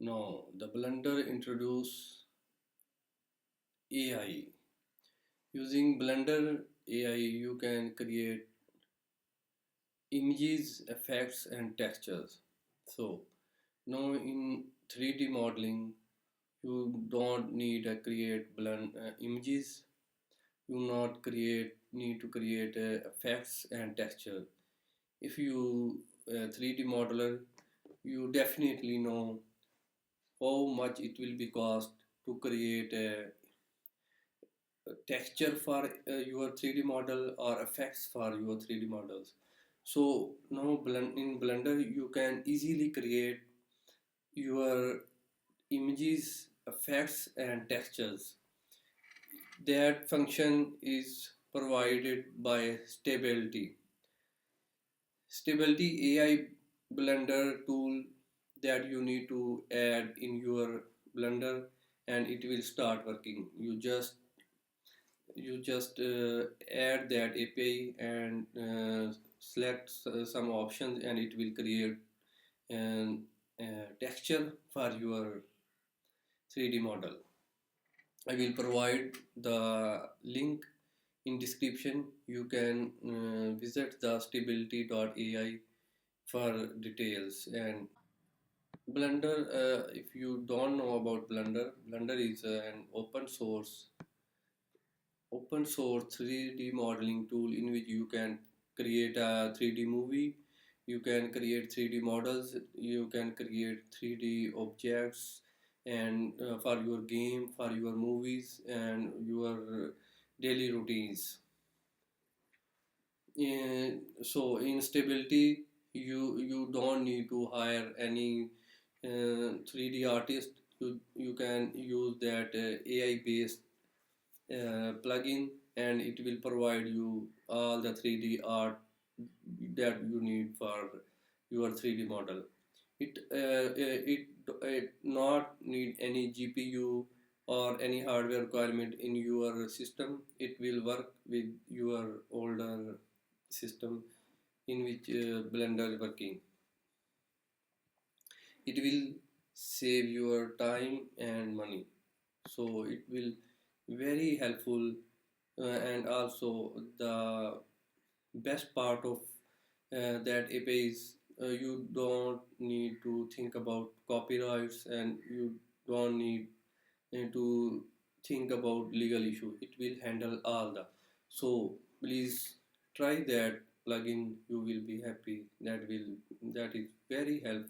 Now, the Blender introduce AI. Using Blender AI, you can create images, effects, and textures. So, now in 3D modeling, you don't need to create blend images. You not create need to create effects and texture. If you 3D modeler, you definitely know how much it will be cost to create a texture for your 3D model or effects for your 3D models. So now in Blender you can easily create your images, effects and textures. That function is provided by Stability. Stability AI Blender tool that you need to add in your Blender and it will start working. You just add that API and select some options and it will create an texture for your 3D model. I will provide the link in description. You can visit the stability.ai for details. And Blender, if you don't know about Blender, Blender is an open source 3D modeling tool in which you can create a 3D movie, you can create 3D models, you can create 3D objects, and for your game, for your movies, and your daily routines. So in Stability, you don't need to hire any 3D artist. You can use that AI based plugin and it will provide you all the 3D art that you need for your 3D model. It not need any GPU or any hardware requirement in your system. It will work with your older system in which Blender is working. It will save your time and money. So it will very helpful and also the best part of that API is you don't need to think about copyrights and you don't need to think about legal issue. It will handle all the. So please try that plugin. You will be happy. That is very helpful.